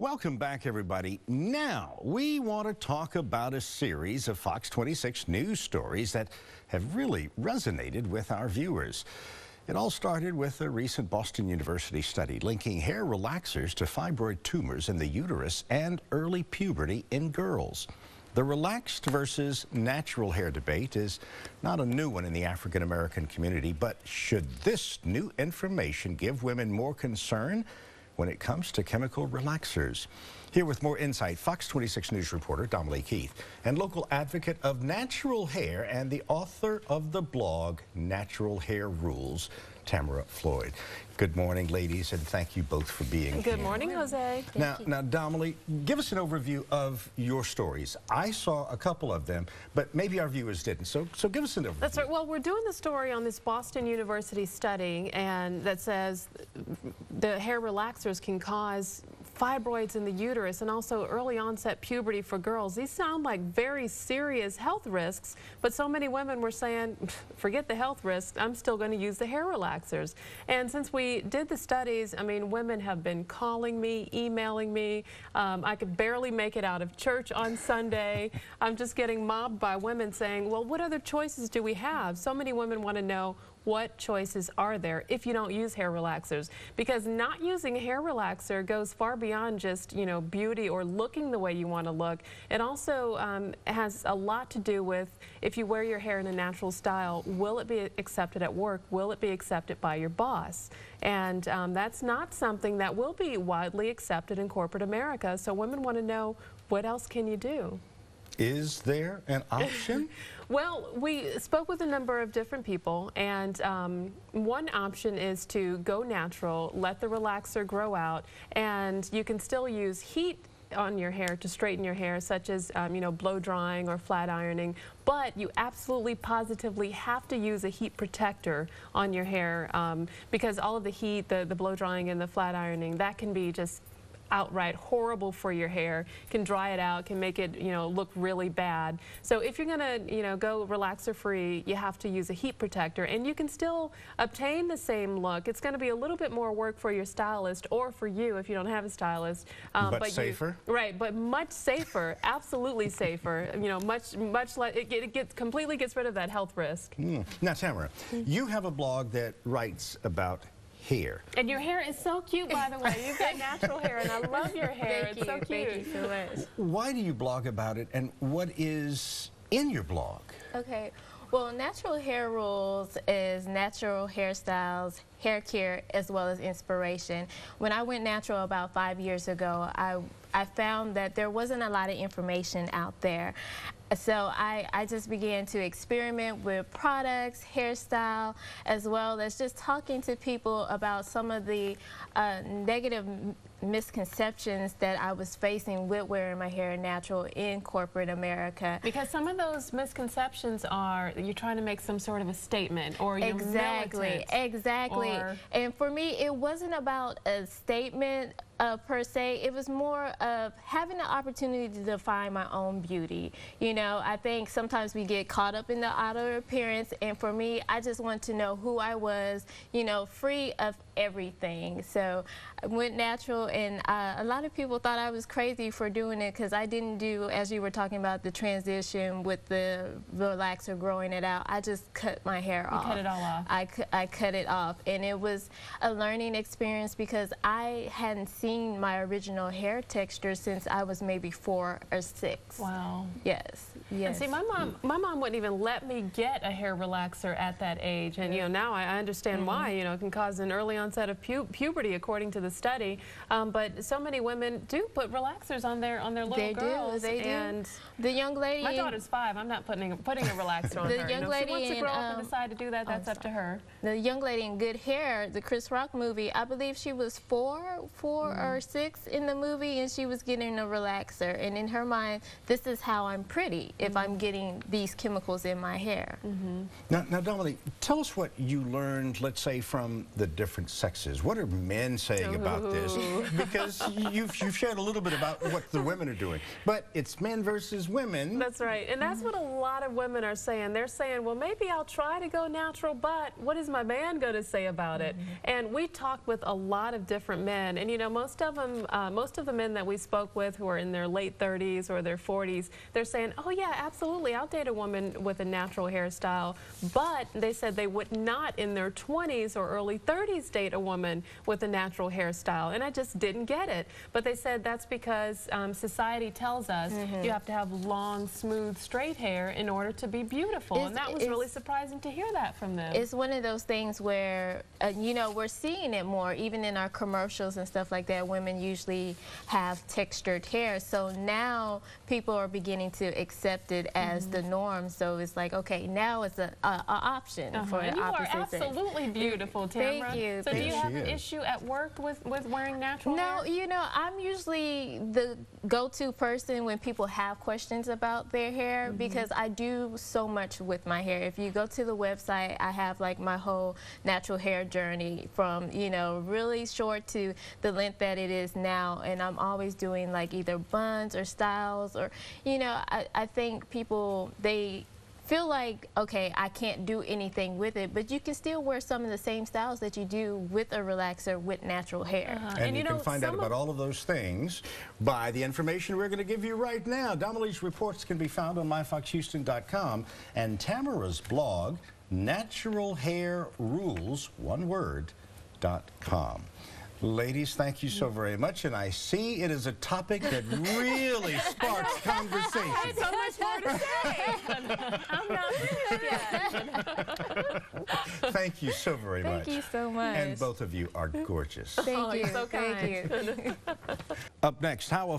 Welcome back, everybody. Now, we want to talk about a series of Fox 26 news stories that have really resonated with our viewers. It all started with a recent Boston University study linking hair relaxers to fibroid tumors in the uterus and early puberty in girls. The relaxed versus natural hair debate is not a new one in the African American community, but should this new information give women more concern when it comes to chemical relaxers? Here with more insight, Fox 26 News reporter Damali and local advocate of natural hair and the author of the blog Natural Hair Rules, Tamara. Good morning, ladies, and thank you both for being here. Good morning, Jose. Now, Damali, give us an overview of your stories. I saw a couple of them, but maybe our viewers didn't. So give us an overview. That's right. Well, we're doing the story on this Boston University study, and that says the hair relaxers can cause fibroids in the uterus and also early onset puberty for girls. These sound like very serious health risks, but so many women were saying, forget the health risks, I'm still going to use the hair relaxers. And since we did the studies, I mean, women have been calling me, emailing me. I could barely make it out of church on Sunday. I'm just getting mobbed by women saying, well, what other choices do we have? So many women want to know, what choices are there if you don't use hair relaxers? Because not using a hair relaxer goes far beyond just, you know, beauty or looking the way you want to look. It also has a lot to do with if you wear your hair in a natural style, will it be accepted at work? Will it be accepted by your boss? And that's not something that will be widely accepted in corporate America. So women want to know, what else can you do? Is there an option? Well, we spoke with a number of different people, and one option is to go natural, let the relaxer grow out, and you can still use heat on your hair to straighten your hair, such as you know, blow drying or flat ironing, but you absolutely positively have to use a heat protector on your hair because all of the heat, the blow drying and the flat ironing, that can be just outright horrible for your hair, can dry it out, can make it, you know, look really bad. So if you're gonna, you know, go relaxer free, you have to use a heat protector, and you can still obtain the same look. It's going to be a little bit more work for your stylist or for you if you don't have a stylist. But safer? Right, but much safer, absolutely safer. You know, much less, it completely gets rid of that health risk. Now, Tamara, you have a blog that writes about hair. And your hair is so cute, by the way. You've got natural hair, and I love your hair. It's so cute. Thank you so much. Why do you blog about it, and what is in your blog? Okay. Well, Natural Hair Rules is natural hairstyles, hair care, as well as inspiration. When I went natural about 5 years ago, I found that there wasn't a lot of information out there. So I just began to experiment with products, hairstyle, as well as just talking to people about some of the negative misconceptions that I was facing with wearing my hair natural in corporate America. Because some of those misconceptions are you're trying to make some sort of a statement, or you're militant. Exactly. And for me, it wasn't about a statement per se. It was more of having the opportunity to define my own beauty. You know, I think sometimes we get caught up in the outer appearance, and for me, I just want to know who I was, you know, free of everything. So I went natural, and a lot of people thought I was crazy for doing it because I didn't do, as you were talking about, the transition with the relaxer growing it out. I just cut my hair off. You cut it all off. I cut it off, and it was a learning experience because I hadn't seen my original hair texture since I was maybe 4 or 6. Wow. Yes. Yes. And see, my mom wouldn't even let me get a hair relaxer at that age, and you know, now I understand why. You know, it can cause an early onset of puberty, according to the study. But so many women do put relaxers on their little girls. They do. And the young lady. My daughter's 5. I'm not putting a relaxer on her. Young lady, she wants to grow up and decide to do that. That's up to her. The young lady in Good Hair, the Chris Rock movie, I believe she was 4 or 6 in the movie, and she was getting a relaxer. And in her mind, this is how I'm pretty if I'm getting these chemicals in my hair. Now, Damali, tell us what you learned, let's say, from the different sexes. What are men saying about this? Because you've shared a little bit about what the women are doing, but it's men versus women. That's right, and that's what a lot of women are saying. They're saying, well, maybe I'll try to go natural, but what is my man going to say about it? And we talked with a lot of different men, and you know, most most of the men that we spoke with who are in their late 30s or their 40s, they're saying, oh yeah, absolutely, I'll date a woman with a natural hairstyle. But they said they would not in their 20s or early 30s date a woman with a natural hairstyle. And I just didn't get it. But they said that's because society tells us you have to have long, smooth, straight hair in order to be beautiful. And that was really surprising to hear that from them. It's one of those things where, you know, we're seeing it more, even in our commercials and stuff like that. Women usually have textured hair. So now people are beginning to accept it as the norm. So it's like, okay, now it's an option for the opposite sex. You are absolutely beautiful, Tamara. Thank you. So do you have an issue at work with wearing natural hair? No, you know, I'm usually the go-to person when people have questions about their hair because I do so much with my hair. If you go to the website, I have like my whole natural hair journey from, you know, really short to the length that it is now. And I'm always doing like either buns or styles or, you know, I think people, they feel like, okay, I can't do anything with it, but you can still wear some of the same styles that you do with a relaxer with natural hair. And you can find out about all of those things by the information we're going to give you right now. Damali's reports can be found on myfoxhouston.com and Tamara's blog, naturalhairrules.com. Ladies, thank you so very much, and I see it is a topic that really sparks conversation. I have so much more to say. I'm not finished yet. Thank you so very much. Thank you so much. And both of you are gorgeous. Thank you. So kind. Thank you. Up next, how a